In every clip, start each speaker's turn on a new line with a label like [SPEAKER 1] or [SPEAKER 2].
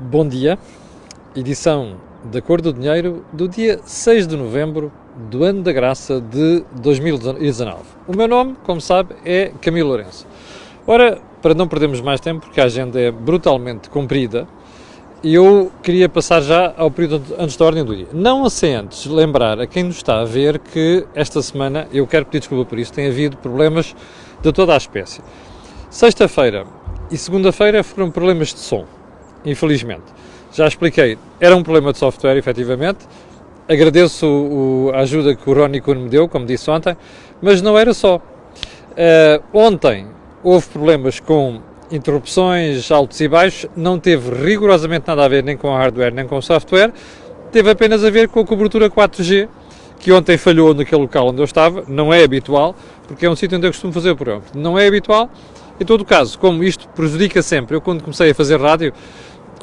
[SPEAKER 1] Bom dia, edição da Cor do Dinheiro do dia 6 de novembro do ano da graça de 2019. O meu nome, como sabe, é Camilo Lourenço. Ora, para não perdermos mais tempo, porque a agenda é brutalmente comprida, eu queria passar já ao período antes da ordem do dia. Não sem antes lembrar a quem nos está a ver que esta semana, eu quero pedir desculpa por isso, tem havido problemas de toda a espécie. Sexta-feira e segunda-feira foram problemas de som. Infelizmente. Já expliquei, era um problema de software, efetivamente. Agradeço a ajuda que o Ronnie Kuhn me deu, como disse ontem, mas não era só. Ontem houve problemas com interrupções altos e baixos, não teve rigorosamente nada a ver nem com o hardware nem com o software, teve apenas a ver com a cobertura 4G, que ontem falhou naquele local onde eu estava. Não é habitual, porque é um sítio onde eu costumo fazer o programa. Não é habitual. Em todo o caso, como isto prejudica sempre, eu quando comecei a fazer rádio,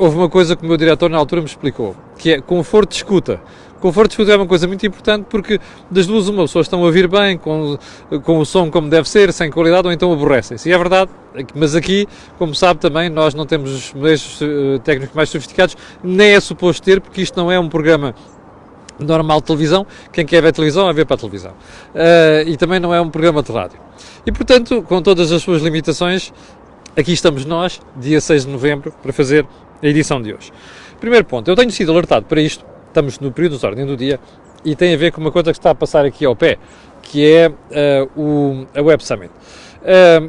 [SPEAKER 1] houve uma coisa que o meu diretor na altura me explicou, que é conforto de escuta. Conforto de escuta é uma coisa muito importante porque das duas uma, pessoas estão a ouvir bem, com o som como deve ser, sem qualidade, ou então aborrecem-se. E é verdade, mas aqui, como sabe também, nós não temos os meios técnicos mais sofisticados, nem é suposto ter, porque isto não é um programa normal de televisão. Quem quer ver televisão, vai ver para a televisão. E também não é um programa de rádio. E, portanto, com todas as suas limitações, aqui estamos nós, dia 6 de novembro, para fazer a edição de hoje. Primeiro ponto, eu tenho sido alertado para isto, estamos no período de ordem do dia, e tem a ver com uma coisa que está a passar aqui ao pé, que é a Web Summit.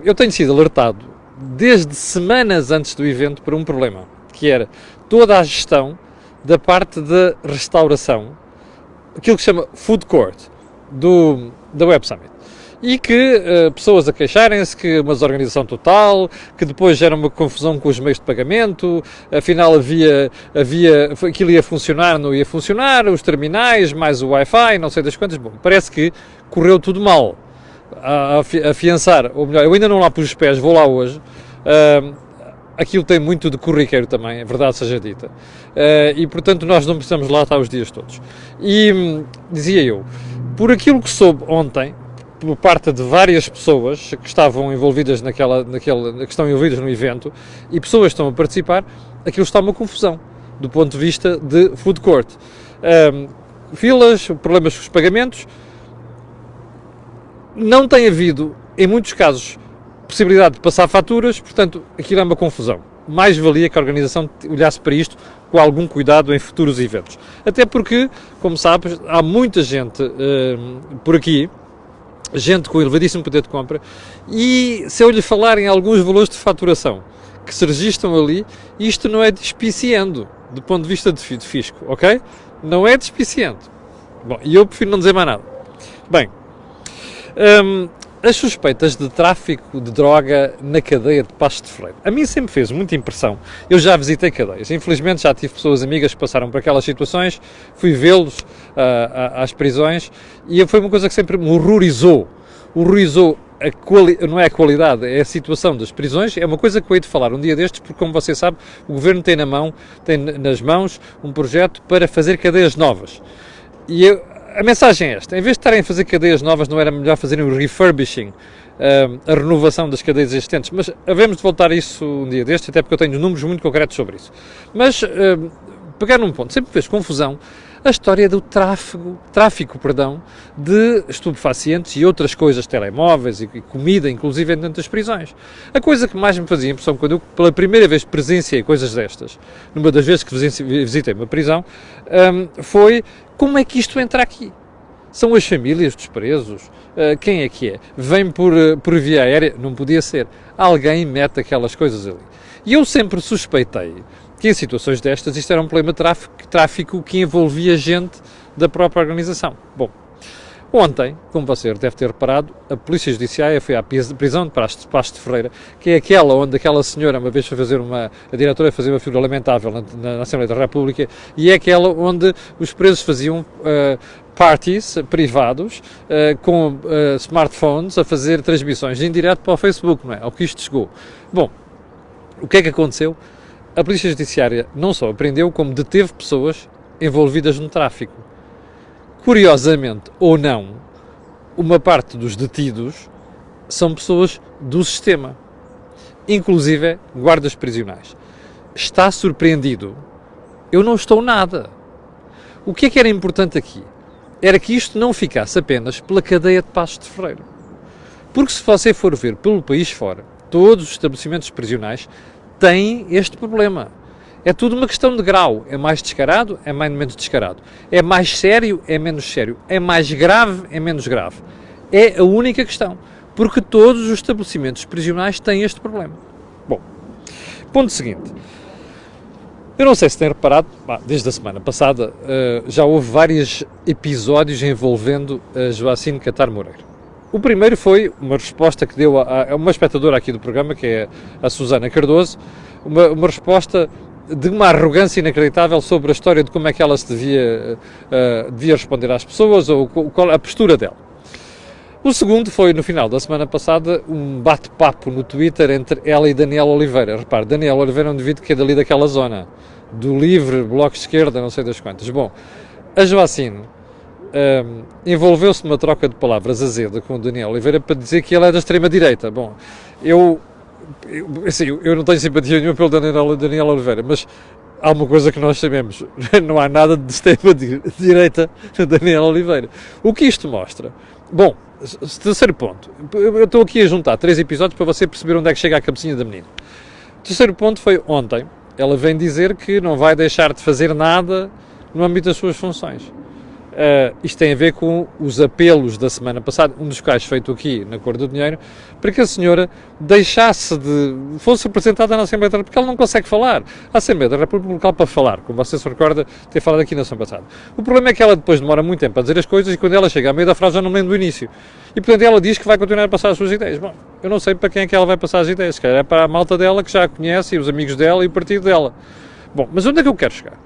[SPEAKER 1] Eu tenho sido alertado, desde semanas antes do evento, por um problema, que era toda a gestão da parte da restauração, aquilo que se chama Food Court, da Web Summit. E que pessoas a queixarem-se que uma desorganização total, que depois gera uma confusão com os meios de pagamento, afinal aquilo ia funcionar, não ia funcionar, os terminais, mais o Wi-Fi, não sei das quantas. Bom, parece que correu tudo mal. A afiançar, ou melhor, eu ainda não lá pus os pés, vou lá hoje. Aquilo tem muito de corriqueiro também, é verdade seja dita. E portanto nós não precisamos lá estar os dias todos. E dizia eu, por aquilo que soube ontem, por parte de várias pessoas que estavam envolvidas que estão envolvidas no evento, e pessoas que estão a participar, aquilo está uma confusão, do ponto de vista de food court. Filas, problemas com os pagamentos, não tem havido, em muitos casos, possibilidade de passar faturas, portanto, aquilo é uma confusão. Mais valia que a organização olhasse para isto com algum cuidado em futuros eventos. Até porque, como sabes, há muita gente por aqui, gente com elevadíssimo poder de compra, e se eu lhe falar em alguns valores de faturação que se registram ali, isto não é despiciando do ponto de vista de fisco, ok? Não é despiciante. Bom, e eu prefiro não dizer mais nada. Bem, as suspeitas de tráfico de droga na cadeia de Paços de Ferreira. A mim sempre fez muita impressão. Eu já visitei cadeias. Infelizmente já tive pessoas amigas que passaram por aquelas situações. Fui vê-los às prisões e foi uma coisa que sempre me horrorizou. Horrorizou não é a qualidade, é a situação das prisões. É uma coisa que eu hei de falar um dia destes, porque como você sabe, o Governo tem nas mãos um projeto para fazer cadeias novas. E a mensagem é esta: em vez de estarem a fazer cadeias novas, não era melhor fazerem o refurbishing, a renovação das cadeias existentes? Mas havemos de voltar a isso um dia destes, até porque eu tenho números muito concretos sobre isso. Mas, pegar num ponto, sempre fez confusão a história do tráfico de estupefacientes e outras coisas, telemóveis e comida, inclusive dentro das prisões. A coisa que mais me fazia impressão quando eu pela primeira vez presenciei coisas destas, numa das vezes que visitei uma prisão, foi como é que isto entra aqui? São as famílias dos presos? Quem é que é? Vem por via aérea? Não podia ser. Alguém mete aquelas coisas ali. E eu sempre suspeitei que em situações destas isto era um problema de tráfico que envolvia gente da própria organização. Bom, ontem, como você deve ter reparado, a Polícia Judiciária foi à prisão de Paços de Ferreira, que é aquela onde aquela senhora, uma vez foi fazer a diretora fazer uma figura lamentável na Assembleia da República, e é aquela onde os presos faziam parties privados com smartphones a fazer transmissões em direto para o Facebook, não é? Ao que isto chegou. Bom, o que é que aconteceu? A Polícia Judiciária não só apreendeu, como deteve pessoas envolvidas no tráfico. Curiosamente, ou não, uma parte dos detidos são pessoas do sistema, inclusive guardas prisionais. está surpreendido, eu não estou nada. O que é que era importante aqui? Era que isto não ficasse apenas pela cadeia de Paços de Ferreira. Porque se você for ver pelo país fora, todos os estabelecimentos prisionais têm este problema. É tudo uma questão de grau. É mais descarado, é menos descarado. É mais sério, é menos sério. É mais grave, é menos grave. É a única questão. Porque todos os estabelecimentos prisionais têm este problema. Bom, ponto seguinte. Eu não sei se têm reparado, desde a semana passada, já houve vários episódios envolvendo a Joacine Catar Moreira. O primeiro foi uma resposta que deu a uma espectadora aqui do programa, que é a Susana Cardoso, uma resposta de uma arrogância inacreditável sobre a história de como é que ela se devia responder às pessoas, ou qual a postura dela. O segundo foi, no final da semana passada, um bate-papo no Twitter entre ela e Daniel Oliveira. Repare, Daniel Oliveira é um indivíduo que é dali daquela zona, do LIVRE, Bloco de Esquerda, não sei das quantas. Bom, a Joacine envolveu-se numa troca de palavras azeda com o Daniel Oliveira para dizer que ele é da extrema-direita. Bom, eu não tenho simpatia nenhuma pelo Daniel Oliveira, mas há uma coisa que nós sabemos, não há nada de extrema-direita no Daniel Oliveira. O que isto mostra? Bom, terceiro ponto, eu estou aqui a juntar 3 episódios para você perceber onde é que chega a cabecinha da menina. O terceiro ponto foi ontem, ela vem dizer que não vai deixar de fazer nada no âmbito das suas funções. Isto tem a ver com os apelos da semana passada, um dos quais feito aqui na Cor do Dinheiro, para que a senhora fosse apresentada na Assembleia da República, porque ela não consegue falar. A Assembleia da República é local para falar, como você se recorda ter falado aqui na semana passada. O problema é que ela depois demora muito tempo a dizer as coisas e quando ela chega a meio da frase já não lembra do início. E portanto ela diz que vai continuar a passar as suas ideias. Bom, eu não sei para quem é que ela vai passar as ideias, se calhar é para a malta dela que já a conhece, e os amigos dela e o partido dela. Bom, mas onde é que eu quero chegar?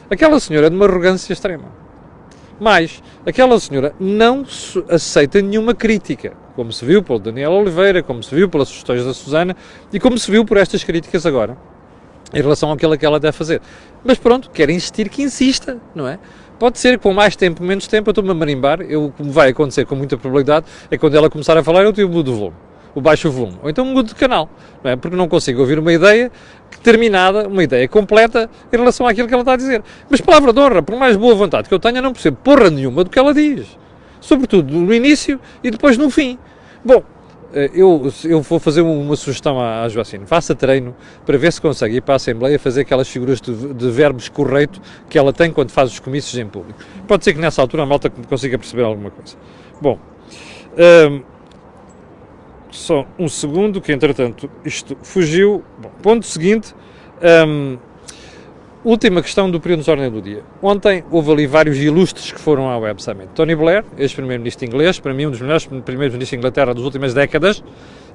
[SPEAKER 1] Aquela senhora é de uma arrogância extrema. Mas aquela senhora não aceita nenhuma crítica, como se viu pelo Daniel Oliveira, como se viu pelas sugestões da Susana e como se viu por estas críticas agora, em relação àquilo que ela deve fazer. Mas pronto, quer insistir que insista, não é? Pode ser com mais tempo, menos tempo, eu estou-me a marimbar, como vai acontecer com muita probabilidade, é quando ela começar a falar, eu mudo o volume, o baixo volume, ou então mudo de canal, não é? Porque não consigo ouvir uma ideia terminada, uma ideia completa em relação àquilo que ela está a dizer. Mas palavra de honra, por mais boa vontade que eu tenha, não percebo porra nenhuma do que ela diz. Sobretudo no início e depois no fim. Bom, eu vou fazer uma sugestão à Joacine. Faça treino para ver se consegue ir para a Assembleia fazer aquelas figuras de verbos correto que ela tem quando faz os comícios em público. Pode ser que nessa altura a malta consiga perceber alguma coisa. Bom, só um segundo, que entretanto isto fugiu. Bom, ponto seguinte, última questão do período de ordem do dia. Ontem houve ali vários ilustres que foram ao Web Summit. Tony Blair, ex-primeiro-ministro inglês, para mim um dos melhores primeiros-ministros da Inglaterra das últimas décadas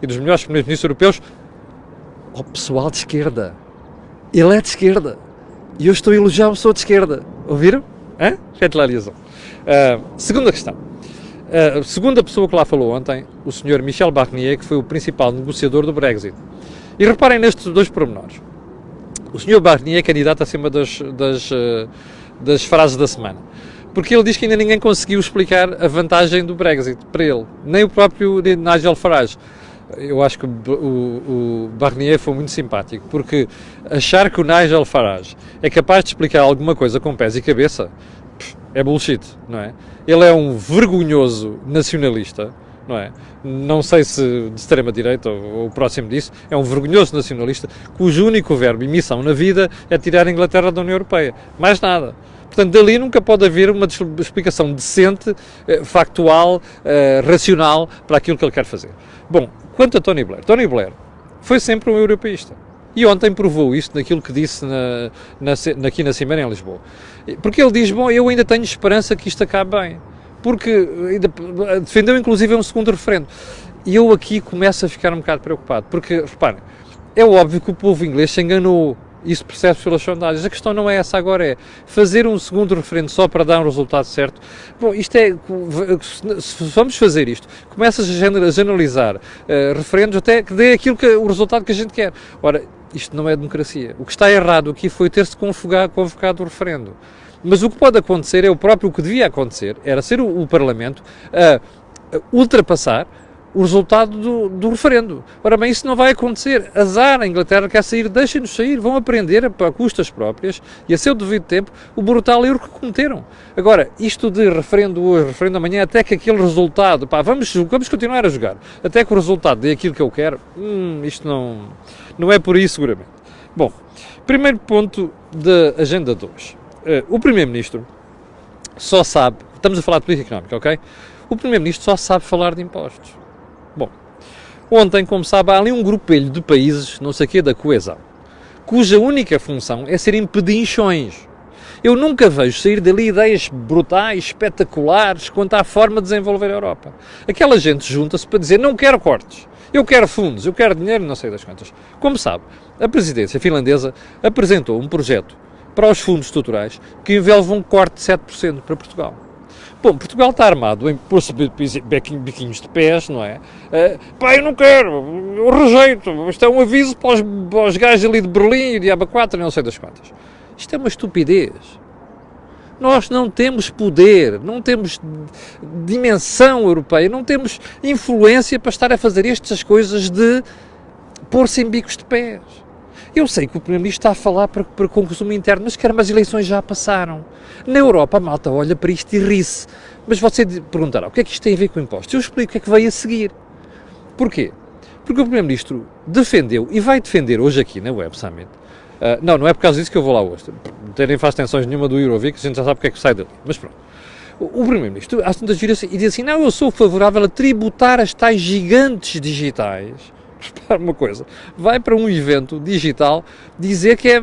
[SPEAKER 1] e dos melhores primeiros-ministros europeus. O pessoal de esquerda. Ele é de esquerda. E eu estou a elogiar uma pessoa de esquerda. Ouviram? Realizam. Segunda questão. A segunda pessoa que lá falou ontem, o Sr. Michel Barnier, que foi o principal negociador do Brexit. E reparem nestes dois pormenores. O Sr. Barnier é candidato acima das frases da semana. Porque ele diz que ainda ninguém conseguiu explicar a vantagem do Brexit para ele. Nem o próprio Nigel Farage. Eu acho que o Barnier foi muito simpático, porque achar que o Nigel Farage é capaz de explicar alguma coisa com pés e cabeça é bullshit, não é? Ele é um vergonhoso nacionalista, não é? Não sei se de extrema-direita ou próximo disso, é um vergonhoso nacionalista cujo único verbo e missão na vida é tirar a Inglaterra da União Europeia. Mais nada. Portanto, dali nunca pode haver uma explicação decente, factual, racional para aquilo que ele quer fazer. Bom, quanto a Tony Blair foi sempre um europeísta. E ontem provou isto naquilo que disse aqui na Cimeira em Lisboa. Porque ele diz, bom, eu ainda tenho esperança que isto acabe bem. Porque defendeu inclusive um segundo referendo. E eu aqui começo a ficar um bocado preocupado. Porque, reparem, é óbvio que o povo inglês se enganou. Isso percebe-se pelas sondagens. A questão não é essa agora, é fazer um segundo referendo só para dar um resultado certo. Bom, isto é, se vamos fazer isto, começa a generalizar referendos até que dê o resultado que a gente quer. Ora, isto não é democracia. O que está errado aqui foi ter-se convocado o referendo. Mas o que pode acontecer é o que devia acontecer, era ser o Parlamento a ultrapassar o resultado do referendo. Ora bem, isso não vai acontecer. Azar, a Inglaterra quer sair, deixem-nos sair, vão aprender a custas próprias e a seu devido tempo o brutal erro que cometeram. Agora, isto de referendo hoje, referendo amanhã, até que aquele resultado, vamos continuar a jogar, até que o resultado dê aquilo que eu quero, isto não é por aí seguramente. Bom, primeiro ponto da agenda 2. O Primeiro-Ministro só sabe, estamos a falar de política económica, ok? O Primeiro-Ministro só sabe falar de impostos. Bom, ontem, como sabe, há ali um grupelho de países, não sei o quê, da coesão, cuja única função é serem pedinchões. Eu nunca vejo sair dali ideias brutais, espetaculares, quanto à forma de desenvolver a Europa. Aquela gente junta-se para dizer, não quero cortes, eu quero fundos, eu quero dinheiro, não sei das quantas. Como sabe, a presidência finlandesa apresentou um projeto para os fundos estruturais que envolve um corte de 7% para Portugal. Bom, Portugal está armado em pôr-se biquinhos de pés, não é? Eu não quero, eu rejeito, isto é um aviso para os gajos ali de Berlim e de Aba 4, não sei das quantas. Isto é uma estupidez. Nós não temos poder, não temos dimensão europeia, não temos influência para estar a fazer estas coisas de pôr-se em bicos de pés. Eu sei que o Primeiro-Ministro está a falar para o consumo interno, mas caramba, as eleições já passaram. Na Europa a malta olha para isto e ri-se. Mas você perguntará, o que é que isto tem a ver com impostos? Eu explico o que é que veio a seguir. Porquê? Porque o Primeiro-Ministro defendeu, e vai defender hoje aqui na Web Summit, não é por causa disso que eu vou lá hoje, não nem faz tensões nenhuma do Eurovix, a gente já sabe o que é que sai dali, mas pronto. O Primeiro-Ministro às tantas vira-se e diz assim, não, eu sou favorável a tributar as tais gigantes digitais. Repara uma coisa, vai para um evento digital dizer que é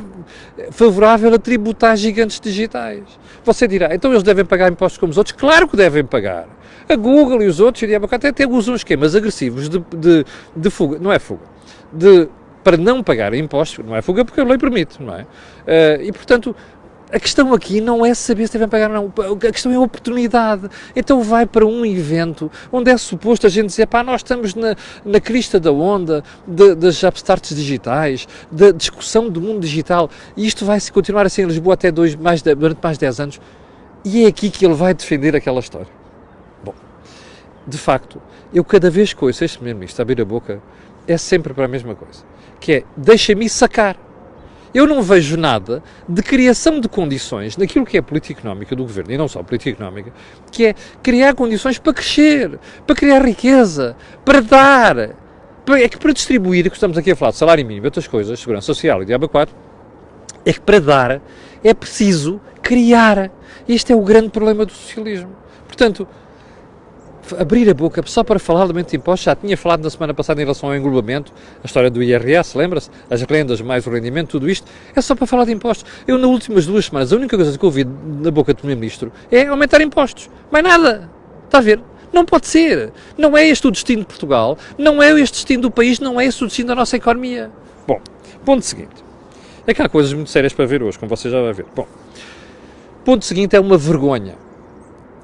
[SPEAKER 1] favorável a tributar gigantes digitais. Você dirá, então eles devem pagar impostos como os outros? Claro que devem pagar. A Google e os outros, até usam esquemas agressivos de fuga, não é fuga, para não pagar impostos, não é fuga porque a lei permite, não é? E portanto, a questão aqui não é saber se devem pagar ou não, a questão é a oportunidade. Então vai para um evento onde é suposto a gente dizer, nós estamos na crista da onda das upstarts digitais, da discussão do mundo digital, e isto vai continuar assim em Lisboa até durante mais de 10 anos, e é aqui que ele vai defender aquela história. Bom, de facto, eu cada vez que ouço este Primeiro-Ministro abrir a boca, é sempre para a mesma coisa, que é, deixa-me sacar. Eu não vejo nada de criação de condições naquilo que é a política económica do governo, e não só a política económica, que é criar condições para crescer, para criar riqueza, para dar. É que para distribuir, que estamos aqui a falar de salário mínimo e outras coisas, segurança social e diabo 4, é que para dar é preciso criar. Este é o grande problema do socialismo. Portanto, abrir a boca só para falar do aumento de impostos, já tinha falado na semana passada em relação ao englobamento, a história do IRS, lembra-se? As rendas mais o rendimento, tudo isto, é só para falar de impostos. Eu, nas últimas 2 semanas, a única coisa que eu ouvi na boca do Primeiro-Ministro é aumentar impostos. Mais nada. Está a ver? Não pode ser. Não é este o destino de Portugal, não é este o destino do país, não é este o destino da nossa economia. Bom, ponto seguinte. É que há coisas muito sérias para ver hoje, como você já vai ver. Bom, ponto seguinte é uma vergonha.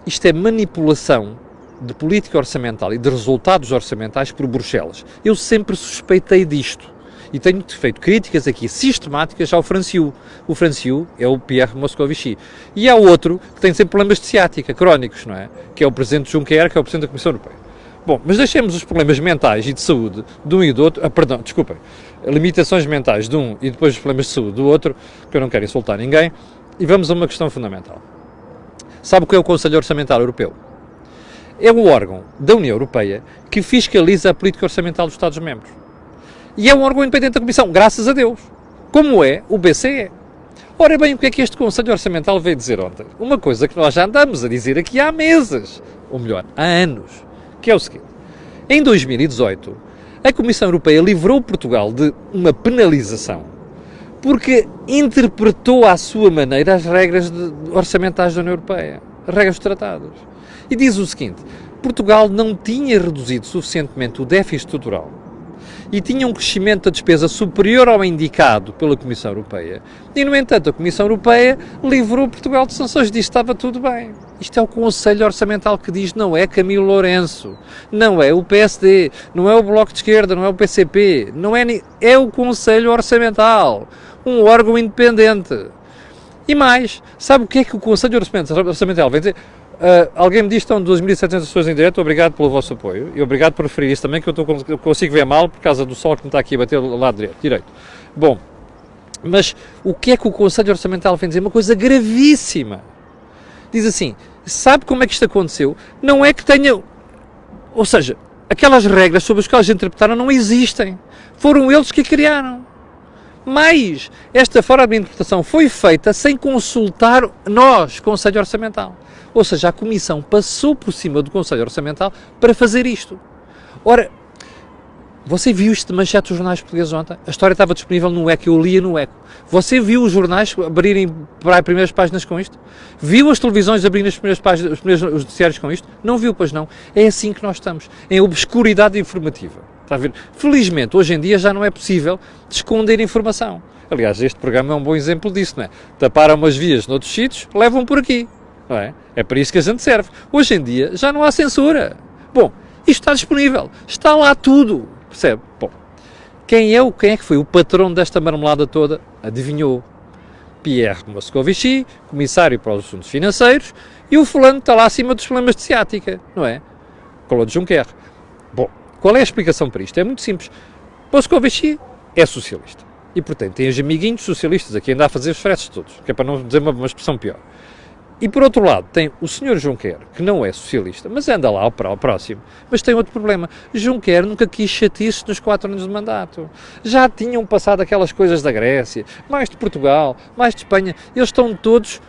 [SPEAKER 1] Isto é manipulação de política orçamental e de resultados orçamentais por Bruxelas. Eu sempre suspeitei disto e tenho feito críticas aqui sistemáticas ao Franciu. O Franciu é o Pierre Moscovici. E há outro que tem sempre problemas de ciática, crónicos, não é? Que é o Presidente Juncker, que é o Presidente da Comissão Europeia. Bom, mas deixemos os problemas mentais e de saúde de um e do outro, desculpem, limitações mentais de um e depois os problemas de saúde do outro, que eu não quero insultar ninguém, e vamos a uma questão fundamental. Sabe o que é o Conselho Orçamental Europeu? É o órgão da União Europeia que fiscaliza a política orçamental dos Estados-membros. E é um órgão independente da Comissão, graças a Deus, como é o BCE. Ora bem, o que é que este Conselho Orçamental veio dizer ontem? Uma coisa que nós já andamos a dizer aqui há meses, ou melhor, há anos, que é o seguinte. Em 2018, a Comissão Europeia livrou Portugal de uma penalização porque interpretou à sua maneira as regras orçamentais da União Europeia, as regras dos tratados. E diz o seguinte, Portugal não tinha reduzido suficientemente o déficit estrutural e tinha um crescimento da despesa superior ao indicado pela Comissão Europeia. E, no entanto, a Comissão Europeia livrou Portugal de sanções e disse que estava tudo bem. Isto é o Conselho Orçamental que diz, não é Camilo Lourenço, não é o PSD, não é o Bloco de Esquerda, não é o PCP, é o Conselho Orçamental, um órgão independente. E mais, sabe o que é que o Conselho Orçamental vem dizer? Alguém me diz que estão 2.700 pessoas em direto, obrigado pelo vosso apoio e obrigado por referir isso também, que eu consigo ver mal por causa do sol que me está aqui a bater do lado direito. Bom, mas o que é que o Conselho Orçamental vem dizer? Uma coisa gravíssima. Diz assim, sabe como é que isto aconteceu? Não é que tenha... Ou seja, aquelas regras sobre as quais eles interpretaram não existem. Foram eles que a criaram. Mas esta forma de interpretação foi feita sem consultar nós, Conselho Orçamental. Ou seja, a Comissão passou por cima do Conselho Orçamental para fazer isto. Ora, você viu isto de manchete dos jornais portugueses ontem? A história estava disponível no ECO, eu lia no ECO. Você viu os jornais abrirem para as primeiras páginas com isto? Viu as televisões abrirem as primeiras páginas, os noticiários com isto? Não viu, pois não. É assim que nós estamos, em obscuridade informativa. Está a ver? Felizmente, hoje em dia já não é possível esconder informação. Aliás, este programa é um bom exemplo disso, não é? Taparam umas vias noutros sítios, levam por aqui. Não é? É para isso que a gente serve. Hoje em dia já não há censura. Bom, isto está disponível. Está lá tudo. Percebe? Bom, quem é que foi o patrão desta marmelada toda? Adivinhou? Pierre Moscovici, comissário para os assuntos financeiros, e o fulano está lá acima dos problemas de ciática, não é? Claude Juncker. Bom, qual é a explicação para isto? É muito simples. Moscovici é socialista. E, portanto, tem os amiguinhos socialistas aqui ainda a fazer os fretes todos, que é para não dizer uma expressão pior. E, por outro lado, tem o Sr. Juncker, que não é socialista, mas anda lá ao próximo. Mas tem outro problema. Juncker nunca quis chatice nos 4 anos de mandato. Já tinham passado aquelas coisas da Grécia, mais de Portugal, mais de Espanha. Eles estão todos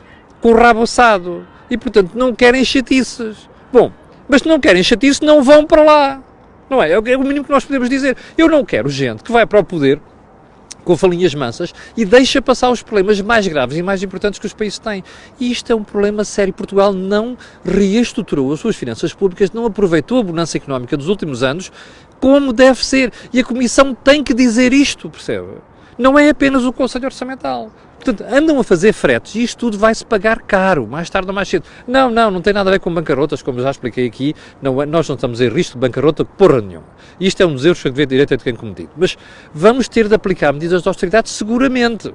[SPEAKER 1] com o rabo assado. E, portanto, não querem chatices. Bom, mas se não querem chatice, não vão para lá. Não é? É o mínimo que nós podemos dizer. Eu não quero gente que vai para o poder com falinhas mansas e deixa passar os problemas mais graves e mais importantes que os países têm. E isto é um problema sério. Portugal não reestruturou as suas finanças públicas, não aproveitou a bonança económica dos últimos anos como deve ser. E a Comissão tem que dizer isto, percebe? Não é apenas o Conselho Orçamental. Portanto, andam a fazer fretes e isto tudo vai-se pagar caro, mais tarde ou mais cedo. Não tem nada a ver com bancarrotas, como já expliquei aqui, nós não estamos em risco de bancarrota porra nenhuma. Isto é um dos erros que a direita tem cometido. Mas vamos ter de aplicar medidas de austeridade seguramente,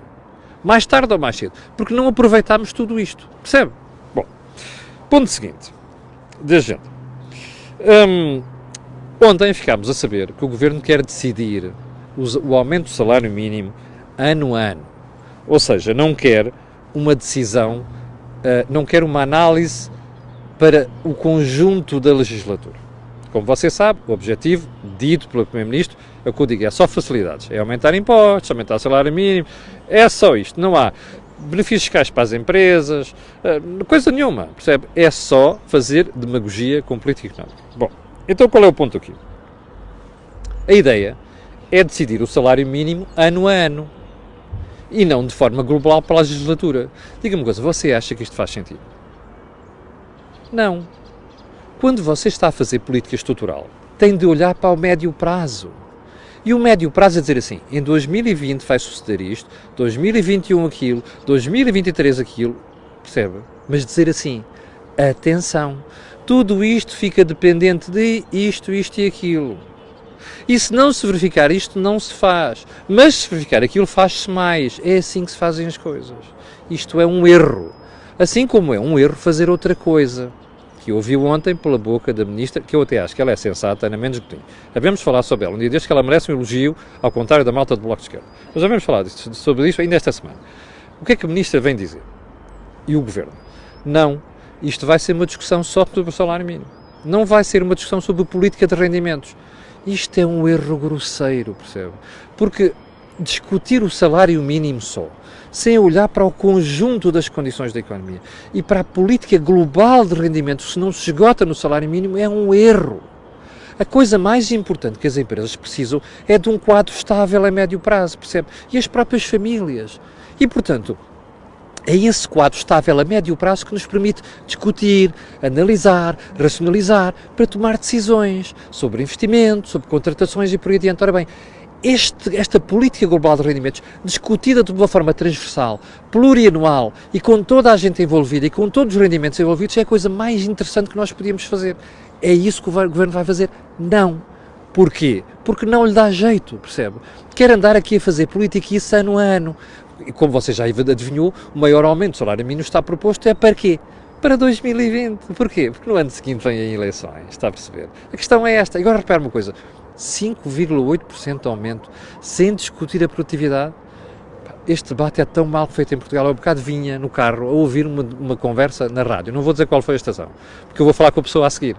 [SPEAKER 1] mais tarde ou mais cedo, porque não aproveitámos tudo isto, percebe? Bom, ponto seguinte, da gente. Ontem ficámos a saber que o Governo quer decidir o aumento do salário mínimo ano a ano. Ou seja, não quer uma decisão, não quer uma análise para o conjunto da legislatura. Como você sabe, o objetivo, dito pelo Primeiro-Ministro, é o que eu digo, é só facilidades. É aumentar impostos, aumentar o salário mínimo, é só isto. Não há benefícios fiscais para as empresas, coisa nenhuma, percebe? É só fazer demagogia com política económica. Bom, então qual é o ponto aqui? A ideia é decidir o salário mínimo ano a ano. E não de forma global para a legislatura. Diga-me uma coisa, você acha que isto faz sentido? Não. Quando você está a fazer política estrutural, tem de olhar para o médio prazo. E o médio prazo é dizer assim, em 2020 vai suceder isto, 2021 aquilo, 2023 aquilo, percebe? Mas dizer assim, atenção, tudo isto fica dependente de isto e aquilo. E se não se verificar isto, não se faz. Mas se verificar aquilo, faz-se mais. É assim que se fazem as coisas. Isto é um erro. Assim como é um erro fazer outra coisa. Que ouviu ontem pela boca da Ministra, que eu até acho que ela é sensata, Ana Mendes Godinho. Havemos falar sobre ela. Um dia desde que ela merece um elogio, ao contrário da malta do Bloco de Esquerda. Mas havemos falar sobre isso ainda esta semana. O que é que a Ministra vem dizer? E o Governo? Não. Isto vai ser uma discussão só sobre o salário mínimo. Não vai ser uma discussão sobre política de rendimentos. Isto é um erro grosseiro, percebe? Porque discutir o salário mínimo só, sem olhar para o conjunto das condições da economia e para a política global de rendimentos, se não se esgota no salário mínimo, é um erro. A coisa mais importante que as empresas precisam é de um quadro estável a médio prazo, percebe? E as próprias famílias. E, portanto, é esse quadro estável a médio prazo que nos permite discutir, analisar, racionalizar, para tomar decisões sobre investimento, sobre contratações e por aí adiante. Ora bem, esta política global de rendimentos, discutida de uma forma transversal, plurianual e com toda a gente envolvida e com todos os rendimentos envolvidos, é a coisa mais interessante que nós podíamos fazer. É isso que o Governo vai fazer? Não. Porquê? Porque não lhe dá jeito, percebe? Quer andar aqui a fazer política isso ano a ano. E como você já adivinhou, o maior aumento do salário mínimo está proposto é para quê? para 2020. Porquê? Porque no ano seguinte vêm aí eleições, está a perceber? A questão é esta. Agora repare uma coisa, 5,8% de aumento, sem discutir a produtividade. Este debate é tão mal feito em Portugal. Há um bocado vinha no carro a ouvir uma conversa na rádio. Não vou dizer qual foi a estação, porque eu vou falar com a pessoa a seguir.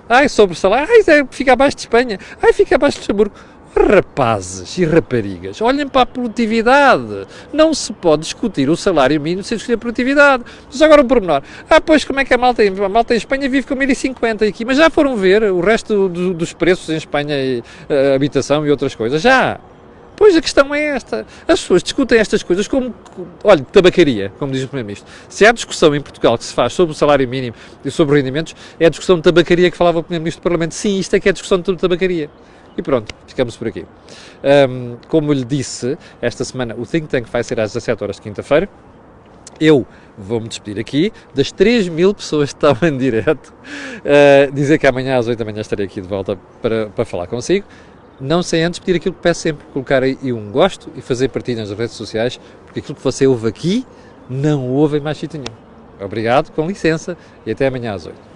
[SPEAKER 1] Ai, sobre o salário. Ai, fica abaixo de Espanha. Ai, fica abaixo de Luxemburgo. Rapazes e raparigas, olhem para a produtividade. Não se pode discutir o salário mínimo sem discutir a produtividade. Mas agora um pormenor. Pois como é que a malta em Espanha vive com 1050 aqui? Mas já foram ver o resto dos preços em Espanha, e habitação e outras coisas? Já. Pois a questão é esta. As pessoas discutem estas coisas como, olha, tabacaria, como diz o Primeiro-Ministro. Se há discussão em Portugal que se faz sobre o salário mínimo e sobre rendimentos, é a discussão de tabacaria que falava o Primeiro-Ministro do Parlamento. Sim, isto é que é a discussão de tabacaria. E pronto, ficamos por aqui. Como lhe disse, esta semana o Think Tank vai ser às 17 horas de quinta-feira. Eu vou-me despedir aqui das 3.000 pessoas que estavam em direto. Dizer que amanhã às 8 da manhã estarei aqui de volta para falar consigo. Não sem antes pedir aquilo que peço sempre, colocar aí um gosto e fazer partilha nas redes sociais, porque aquilo que você ouve aqui não ouve em mais sítio nenhum. Obrigado, com licença, e até amanhã às 8.